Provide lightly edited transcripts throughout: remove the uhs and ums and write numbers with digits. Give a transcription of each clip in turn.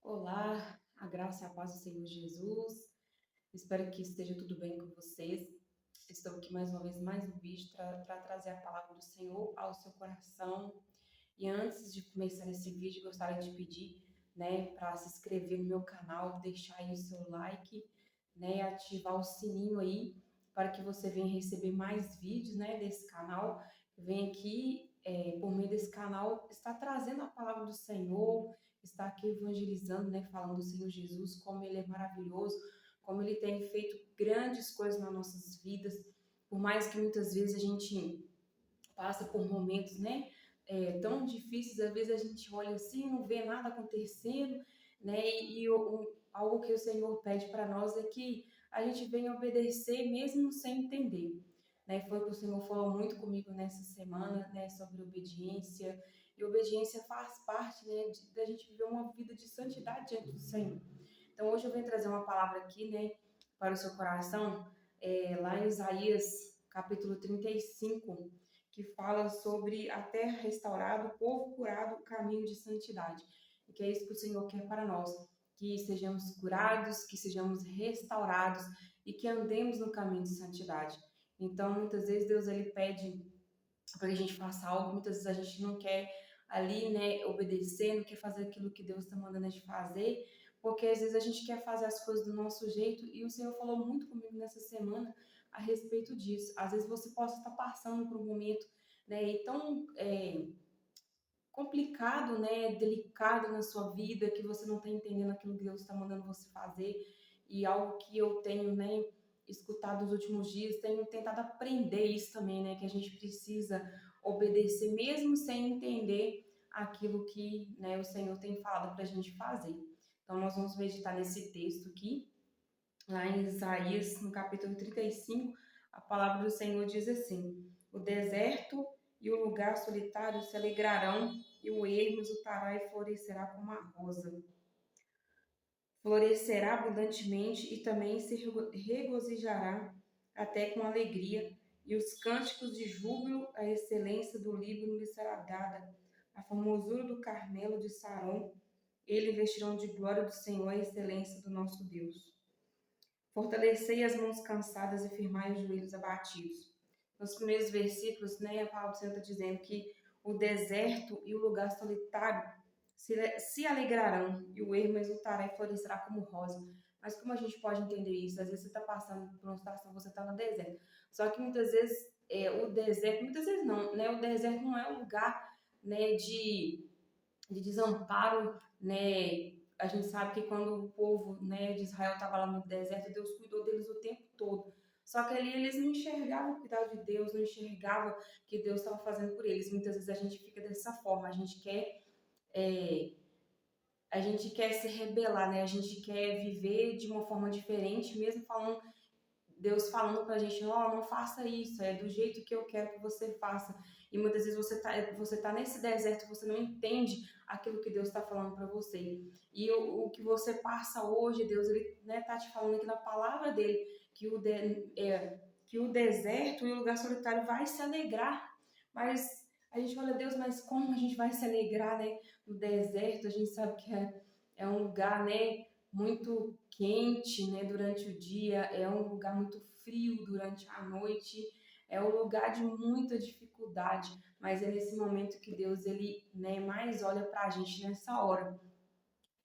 Olá, a graça e a paz do Senhor Jesus. Espero que esteja tudo bem com vocês. Estou aqui mais uma vez, mais um vídeo para trazer a palavra do Senhor ao seu coração. E antes de começar esse vídeo, gostaria de pedir, para se inscrever no meu canal, deixar aí o seu like, ativar o sininho aí para que você venha receber mais vídeos, desse canal. Vem aqui, por meio desse canal, está trazendo a palavra do Senhor, está aqui evangelizando, falando do Senhor Jesus, como Ele é maravilhoso, como Ele tem feito grandes coisas nas nossas vidas, por mais que muitas vezes a gente passa por momentos, tão difíceis, às vezes a gente olha assim, não vê nada acontecendo, algo que o Senhor pede para nós é que a gente venha obedecer mesmo sem entender, Foi o que o Senhor falou muito comigo nessa semana, sobre obediência, e obediência faz parte, da gente viver uma vida de santidade diante do Senhor. Então hoje eu venho trazer uma palavra aqui, para o seu coração, lá em Isaías, capítulo 35, que fala sobre a terra restaurada, o povo curado, o caminho de santidade. E que é isso que o Senhor quer para nós, que sejamos curados, que sejamos restaurados e que andemos no caminho de santidade. Então, muitas vezes Deus ele pede para que a gente faça algo, muitas vezes a gente não quer ali, obedecer, não quer fazer aquilo que Deus está mandando a gente fazer, porque às vezes a gente quer fazer as coisas do nosso jeito, e o Senhor falou muito comigo nessa semana a respeito disso. Às vezes você possa estar passando por um momento, e tão complicado, delicado na sua vida, que você não está entendendo aquilo que Deus está mandando você fazer, e algo que eu tenho, escutado nos últimos dias, tenho tentado aprender isso também, que a gente precisa obedecer mesmo sem entender aquilo que, o Senhor tem falado para a gente fazer. Então, nós vamos meditar nesse texto aqui, lá em Isaías, no capítulo 35, a palavra do Senhor diz assim: o deserto e o lugar solitário se alegrarão, e o ermo exultará e florescerá como a rosa. Florescerá abundantemente e também se regozijará até com alegria, e os cânticos de júbilo, a excelência do Líbano lhe será dada, a formosura do Carmelo de Saron, ele vestirão de glória do Senhor a excelência do nosso Deus. Fortalecei as mãos cansadas e firmai os joelhos abatidos. Nos primeiros versículos, a palavra do Senhor está dizendo que o deserto e o lugar solitário se alegrarão, e o ermo exultará e florescerá como rosa. Mas como a gente pode entender isso? Às vezes você está passando por uma situação, você está no deserto. Só que muitas vezes o deserto, muitas vezes não, o deserto não é um lugar, de desamparo, A gente sabe que quando o povo, de Israel estava lá no deserto, Deus cuidou deles o tempo todo. Só que ali eles não enxergavam o cuidado de Deus, não enxergavam o que Deus estava fazendo por eles. Muitas vezes a gente fica dessa forma, é, a gente quer se rebelar, A gente quer viver de uma forma diferente, mesmo falando Deus falando pra gente, não faça isso, é do jeito que eu quero que você faça. E muitas vezes você tá nesse deserto, você não entende aquilo que Deus está falando para você. E o que você passa hoje, Deus, ele, tá te falando aqui na palavra dele, que que o deserto e o lugar solitário vai se alegrar. Mas a gente fala, Deus, mas como a gente vai se alegrar, no deserto? A gente sabe que é um lugar, muito quente, durante o dia, é um lugar muito frio durante a noite, é um lugar de muita dificuldade, mas é nesse momento que Deus ele, mais olha para a gente nessa hora.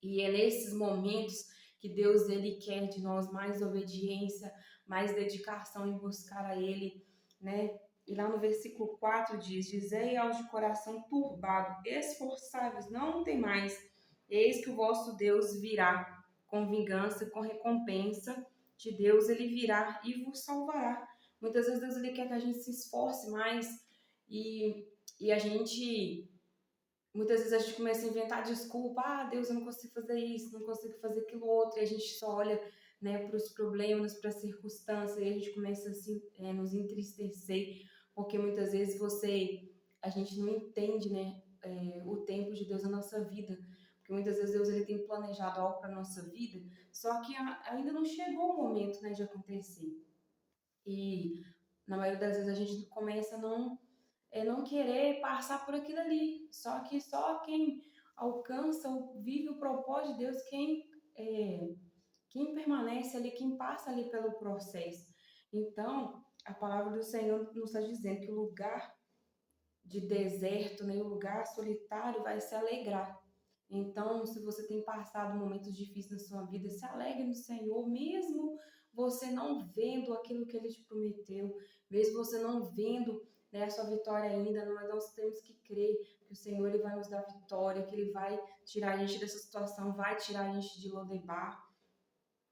E é nesses momentos que Deus ele quer de nós mais obediência, mais dedicação em buscar a ele, E lá no versículo 4 diz: Dizei aos de coração turbado, esforçai-vos, não tem mais, eis que o vosso Deus virá com vingança, com recompensa de Deus, ele virá e vos salvará. Muitas vezes Deus ele quer que a gente se esforce mais e a gente muitas vezes a gente começa a inventar desculpa, Deus, eu não consigo fazer isso, não consigo fazer aquilo outro, e a gente só olha, para os problemas, para as circunstâncias, e a gente começa assim, nos entristecer, porque muitas vezes a gente não entende, o tempo de Deus na nossa vida, porque muitas vezes Deus ele tem planejado algo para nossa vida, só que ainda não chegou o momento, de acontecer. E na maioria das vezes a gente começa a não querer passar por aquilo ali. Só que só quem alcança, vive o propósito de Deus, quem permanece ali, quem passa ali pelo processo. Então, a palavra do Senhor nos está dizendo que o lugar de deserto, né, o lugar solitário vai se alegrar. Então, se você tem passado momentos difíceis na sua vida, se alegre no Senhor, mesmo você não vendo aquilo que Ele te prometeu, mesmo você não vendo, né, a sua vitória ainda, mas nós temos que crer que o Senhor Ele vai nos dar vitória, que Ele vai tirar a gente dessa situação, vai tirar a gente de Lodebar.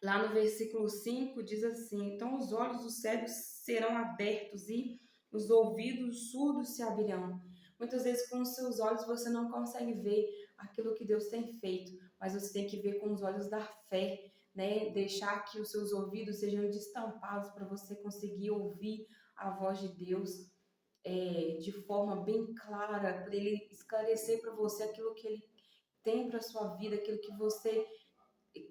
Lá no versículo 5 diz assim: então os olhos dos cegos serão abertos e os ouvidos surdos se abrirão. Muitas vezes com os seus olhos você não consegue ver aquilo que Deus tem feito, mas você tem que ver com os olhos da fé, né? Deixar que os seus ouvidos sejam destampados para você conseguir ouvir a voz de Deus de forma bem clara, para Ele esclarecer para você aquilo que Ele tem para sua vida, aquilo que você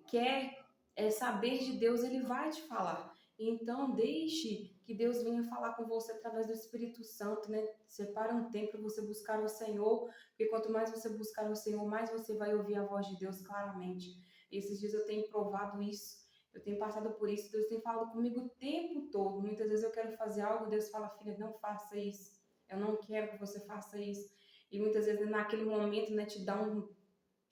quer saber de Deus, Ele vai te falar. Então, deixe que Deus venha falar com você através do Espírito Santo, né? Separa um tempo para você buscar o Senhor, porque quanto mais você buscar o Senhor, mais você vai ouvir a voz de Deus claramente. Esses dias eu tenho provado isso, eu tenho passado por isso, Deus tem falado comigo o tempo todo. Muitas vezes eu quero fazer algo, Deus fala: filha, não faça isso, eu não quero que você faça isso. E muitas vezes naquele momento, né, te dá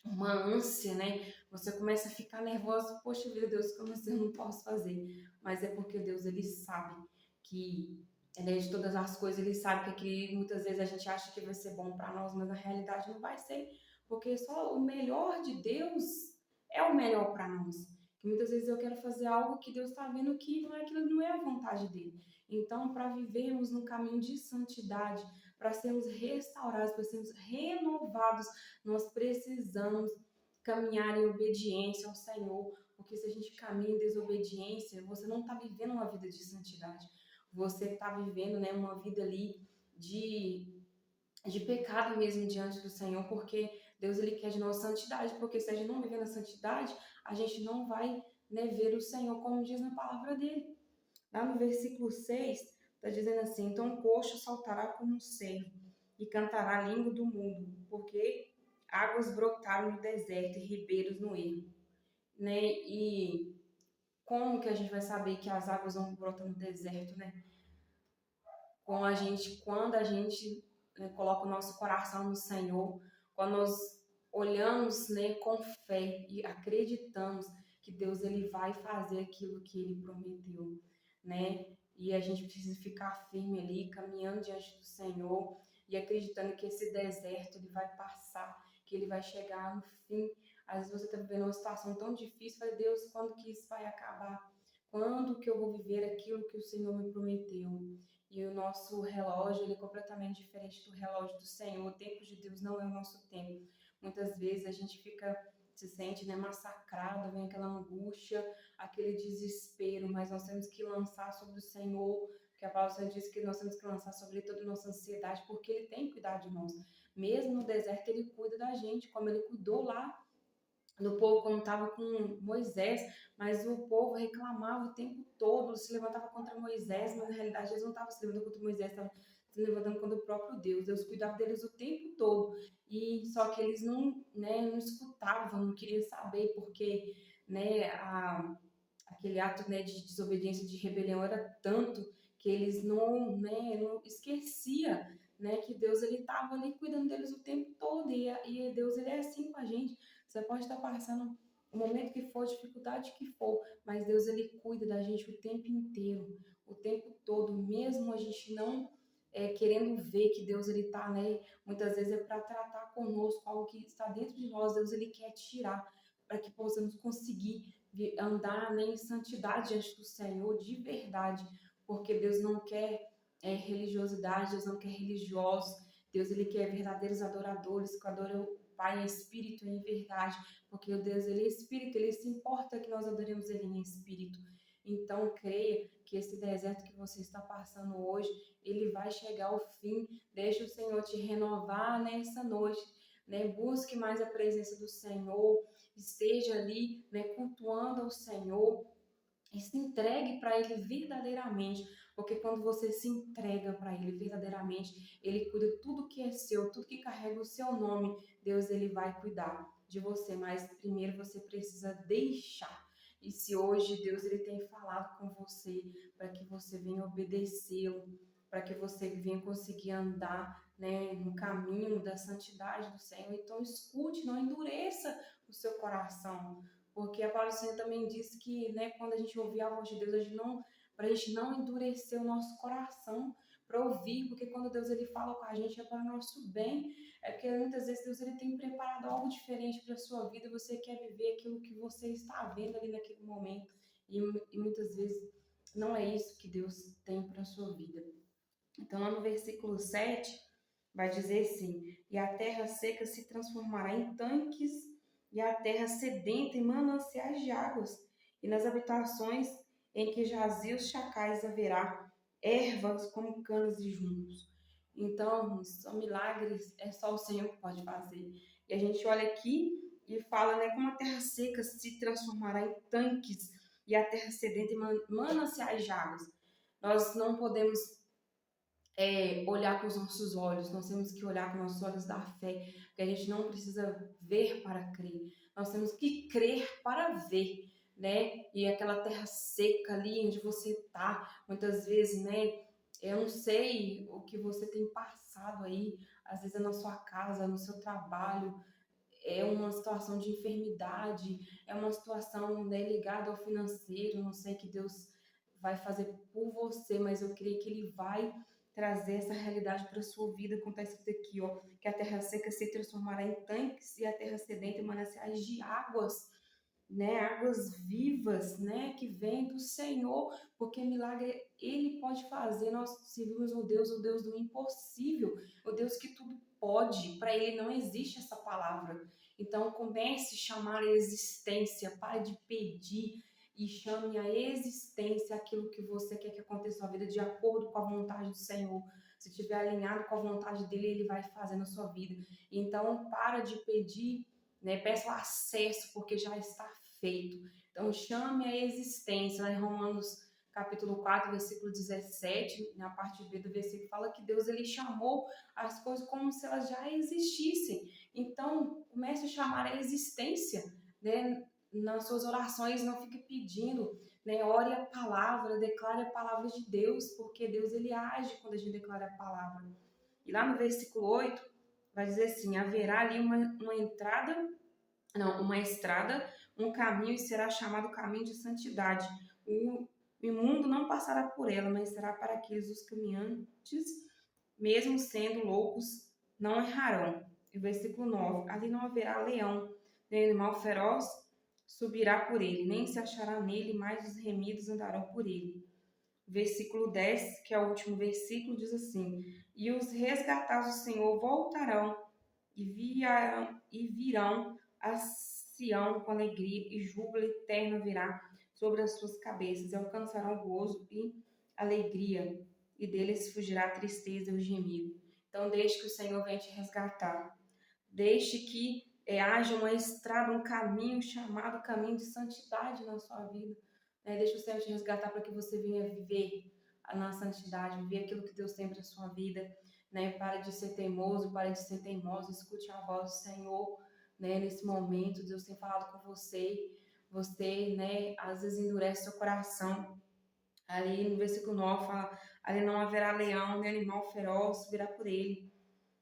uma ânsia, né? Você começa a ficar nervosa, poxa vida, Deus, como assim eu não posso fazer? Mas é porque Deus, Ele sabe que, né, de todas as coisas, Ele sabe que aqui, muitas vezes a gente acha que vai ser bom para nós, mas na realidade não vai ser, porque só o melhor de Deus é o melhor para nós. Que muitas vezes eu quero fazer algo que Deus está vendo que não é aquilo, não é a vontade dele. Então, para vivermos no caminho de santidade, para sermos restaurados, para sermos renovados, nós precisamos caminhar em obediência ao Senhor, porque se a gente caminha em desobediência, você não está vivendo uma vida de santidade. Você está vivendo, né, uma vida ali de pecado mesmo diante do Senhor, porque Deus ele quer de nós santidade, porque se a gente não viver na santidade, a gente não vai, né, ver o Senhor como diz na palavra dele. Lá no versículo 6, está dizendo assim: então o coxo saltará como um cervo e cantará a língua do mundo, porque águas brotaram no deserto e ribeiros no ermo, né? E como que a gente vai saber que as águas não brotam no deserto, né? Quando a gente, né, coloca o nosso coração no Senhor, quando nós olhamos, né, com fé e acreditamos que Deus ele vai fazer aquilo que Ele prometeu, né? E a gente precisa ficar firme ali, caminhando diante do Senhor e acreditando que esse deserto ele vai passar, que ele vai chegar no fim. Às vezes você está vivendo uma situação tão difícil, fala: Deus, quando que isso vai acabar? Quando que eu vou viver aquilo que o Senhor me prometeu? E o nosso relógio ele é completamente diferente do relógio do Senhor. O tempo de Deus não é o nosso tempo. Muitas vezes a gente se sente, né, massacrado, vem aquela angústia, aquele desespero, mas nós temos que lançar sobre o Senhor, porque a palavra do Senhor diz que nós temos que lançar sobre Ele toda a nossa ansiedade, porque Ele tem cuidado de nós. Mesmo no deserto, Ele cuida da gente, como Ele cuidou lá do povo quando estava com Moisés, mas o povo reclamava o tempo todo, se levantava contra Moisés, mas na realidade eles não estavam se levantando contra Moisés, estavam se levantando contra o próprio Deus. Deus cuidava deles o tempo todo, e só que eles não, né, não escutavam, não queriam saber, porque, né, aquele ato, né, de desobediência, de rebelião era tanto que eles não, né, não esquecia, né, que Deus ele estava ali cuidando deles o tempo todo, e Deus ele é assim com a gente. Você pode estar passando o momento que for, dificuldade que for, mas Deus ele cuida da gente o tempo inteiro, o tempo todo, mesmo a gente não querendo ver que Deus ele está, né? Muitas vezes é para tratar conosco algo que está dentro de nós, Deus ele quer tirar para que possamos conseguir andar, né, em santidade diante do Senhor de verdade, porque Deus não quer religiosidade, Deus não quer religiosos, Deus ele quer verdadeiros adoradores que adoram o Pai em espírito e em verdade, porque o Deus ele é espírito, ele se importa que nós adoremos ele em espírito. Então creia que esse deserto que você está passando hoje, ele vai chegar ao fim. Deixe o Senhor te renovar nessa noite, né? Busque mais a presença do Senhor, esteja ali, né, cultuando ao Senhor e se entregue para Ele verdadeiramente, porque quando você se entrega para Ele verdadeiramente, Ele cuida tudo que é seu, tudo que carrega o seu nome, Deus ele vai cuidar de você, mas primeiro você precisa deixar. E se hoje Deus ele tem falado com você para que você venha obedecê-lo, para que você venha conseguir andar, né, no caminho da santidade do Senhor, então escute, não endureça o seu coração, porque a palavra do Senhor também diz que, né, quando a gente ouvir a voz de Deus, para a gente não endurecer o nosso coração para ouvir, porque quando Deus ele fala com a gente é para o nosso bem, é porque muitas vezes Deus ele tem preparado algo diferente para a sua vida, você quer viver aquilo que você está vendo ali naquele momento, e muitas vezes não é isso que Deus tem para a sua vida. Então, lá no versículo 7, vai dizer assim: e a terra seca se transformará em tanques, e a terra sedenta em mananciais de águas, e nas habitações em que jazia os chacais haverá ervas como canas e juncos. Então, são milagres, é só o Senhor que pode fazer. E a gente olha aqui e fala, né, como a terra seca se transformará em tanques, e a terra sedenta em mananciais de águas. Nós não podemos olhar com os nossos olhos, nós temos que olhar com os nossos olhos da fé, porque a gente não precisa ver para crer, nós temos que crer para ver, né? E aquela terra seca ali onde você está, muitas vezes, né? Eu não sei o que você tem passado aí, às vezes é na sua casa, no seu trabalho, é uma situação de enfermidade, é uma situação, né, ligada ao financeiro, não sei que Deus vai fazer por você, mas eu creio que Ele vai trazer essa realidade para a sua vida, como está escrito aqui, ó, que a terra seca se transformará em tanques e a terra sedenta em mananciais de águas, né, águas vivas, né, que vêm do Senhor, porque milagre Ele pode fazer. Nós servimos o Deus do impossível, o Deus que tudo pode. Para Ele não existe essa palavra. Então comece a chamar a existência, pare de pedir e chame a existência aquilo que você quer que aconteça na sua vida de acordo com a vontade do Senhor. Se estiver alinhado com a vontade dele, ele vai fazer na sua vida. Então para de pedir, né? Peça o acesso, porque já está feito. Então, chame a existência. Lá em Romanos capítulo 4, versículo 17, na parte B do versículo, fala que Deus ele chamou as coisas como se elas já existissem. Então, comece a chamar a existência, né? Nas suas orações, não fique pedindo, né? Ore a palavra, declare a palavra de Deus, porque Deus ele age quando a gente declara a palavra. E lá no versículo 8, vai dizer assim: haverá ali uma entrada, não, uma estrada, um caminho, e será chamado caminho de santidade. O imundo não passará por ela, mas será para aqueles os caminhantes, mesmo sendo loucos, não errarão. E o versículo 9: ali não haverá leão, nem animal feroz subirá por ele, nem se achará nele, mas os remidos andarão por ele. Versículo 10, que é o último versículo, diz assim: e os resgatados do Senhor voltarão e virão a Sião com alegria, e júbilo eterno virá sobre as suas cabeças, e alcançarão gozo e alegria, e deles fugirá a tristeza e o gemido. Então, deixe que o Senhor venha te resgatar. Deixe que haja uma estrada, um caminho chamado caminho de santidade na sua vida. Né? Deixe o Senhor te resgatar para que você venha viver na santidade, viver aquilo que Deus tem para a sua vida. Né? Pare de ser teimoso, pare de ser teimoso, escute a voz do Senhor, né? Nesse momento. Deus tem falado com você, né, às vezes endurece seu coração. Ali no versículo 9 fala: ali não haverá leão, nem animal feroz subirá por ele,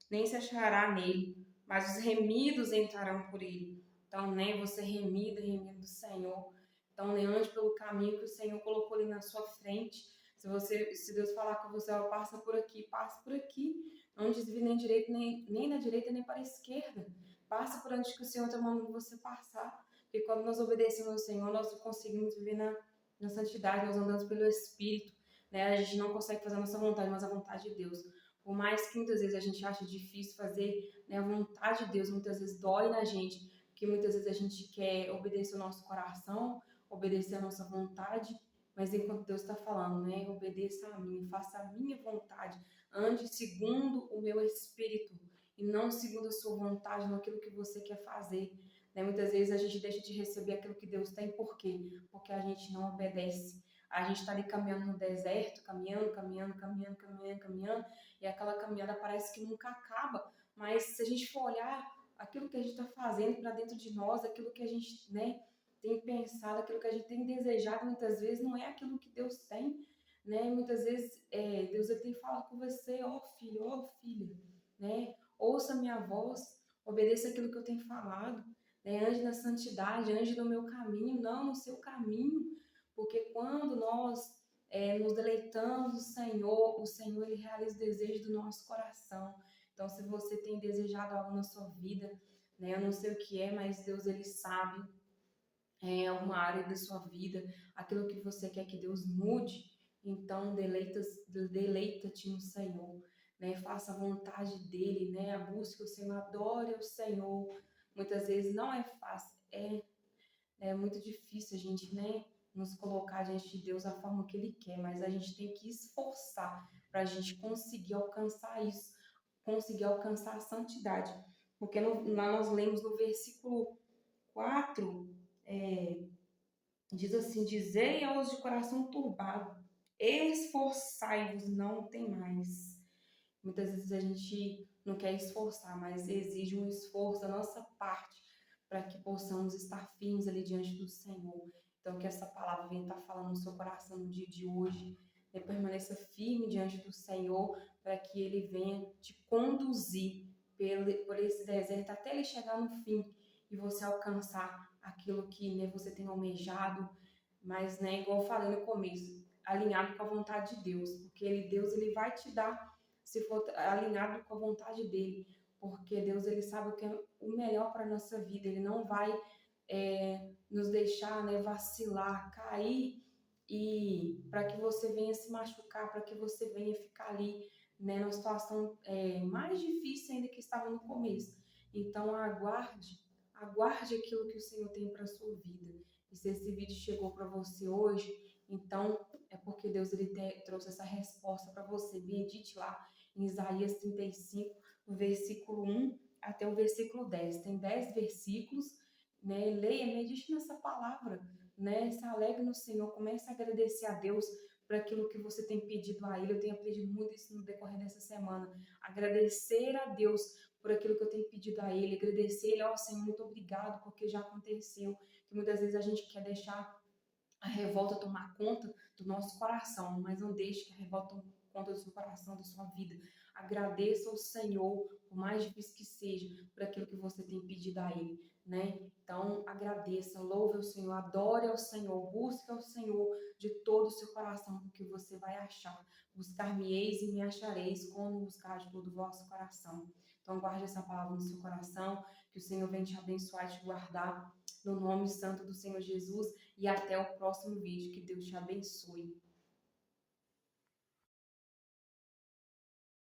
nem se achará nele, mas os remidos entrarão por ele. Então, né, você remido do Senhor. Então, né, ande pelo caminho que o Senhor colocou ali na sua frente. Se Deus falar com você, ó, passa por aqui, passe por aqui. Não desvie nem direita, nem na direita, nem para a esquerda. Passa por onde que o Senhor está mandando você passar. Porque quando nós obedecemos ao Senhor, nós conseguimos viver na santidade, nós andamos pelo Espírito. Né? A gente não consegue fazer a nossa vontade, mas a vontade de Deus. Por mais que muitas vezes a gente ache difícil fazer, né, a vontade de Deus, muitas vezes dói na gente, porque muitas vezes a gente quer obedecer o nosso coração, obedecer a nossa vontade, mas enquanto Deus está falando, né, obedeça a mim, faça a minha vontade, ande segundo o meu espírito e não segundo a sua vontade, naquilo que você quer fazer. Né? Muitas vezes a gente deixa de receber aquilo que Deus tem, por quê? Porque a gente não obedece. A gente está ali caminhando no deserto, caminhando, caminhando, caminhando, caminhando, caminhando, e aquela caminhada parece que nunca acaba. Mas se a gente for olhar aquilo que a gente está fazendo para dentro de nós, aquilo que a gente, né, tem pensado, aquilo que a gente tem desejado, muitas vezes não é aquilo que Deus tem, né? Muitas vezes Deus ele tem falado com você, ó filho, ó filha, né? Ouça a minha voz, obedeça aquilo que eu tenho falado, né? Ande na santidade, ande no meu caminho, não no seu caminho, porque quando nós nos deleitamos no Senhor, o Senhor ele realiza o desejo do nosso coração. Então, se você tem desejado algo na sua vida, né? Eu não sei o que é, mas Deus ele sabe alguma área da sua vida, aquilo que você quer que Deus mude, então deleita-te no Senhor, né? Faça a vontade dele, né? Busque o Senhor, adore o Senhor. Muitas vezes não é fácil, é muito difícil a gente, né, nos colocar diante de Deus da forma que Ele quer, mas a gente tem que esforçar para a gente conseguir alcançar isso, conseguir alcançar a santidade. Porque lá nós lemos no versículo 4, diz assim: Dizei aos de coração turbado, esforçai-vos, não tem mais. Muitas vezes a gente não quer esforçar, mas exige um esforço da nossa parte para que possamos estar firmes ali diante do Senhor. Então, que essa palavra venha estar falando no seu coração no dia de hoje, né? Permaneça firme diante do Senhor, para que Ele venha te conduzir por esse deserto até ele chegar no fim e você alcançar aquilo que, né, você tem almejado, mas, né, igual eu falei no começo, alinhado com a vontade de Deus, porque Deus ele vai te dar se for alinhado com a vontade dele, porque Deus ele sabe o que é o melhor para a nossa vida, ele não vai nos deixar, né, vacilar, cair e para que você venha se machucar, para que você venha ficar ali, né, numa situação mais difícil ainda que estava no começo. Então aguarde aquilo que o Senhor tem para sua vida. E se esse vídeo chegou para você hoje, então é porque Deus ele trouxe essa resposta para você. Medite lá em Isaías 35, no versículo 1 até o versículo 10. Tem 10 versículos, né? Leia, medite nessa palavra, né? Se alegre no Senhor, comece a agradecer a Deus por aquilo que você tem pedido a Ele. Eu tenho aprendido muito isso no decorrer dessa semana. Agradecer a Deus por aquilo que eu tenho pedido a Ele. Agradecer Ele, ó Senhor, muito obrigado, porque já aconteceu. Que muitas vezes a gente quer deixar a revolta tomar conta do nosso coração, mas não deixe que a revolta tome conta do seu coração, da sua vida. Agradeça ao Senhor, por mais difícil que seja, por aquilo que você tem pedido a Ele, né? Então, agradeça, louve ao Senhor, adore ao Senhor, busque ao Senhor de todo o seu coração, porque você vai achar. Buscar-me-eis e me achareis, quando buscar de todo o vosso coração. Então, guarde essa palavra no seu coração, que o Senhor venha te abençoar e te guardar, no nome santo do Senhor Jesus, e até o próximo vídeo. Que Deus te abençoe.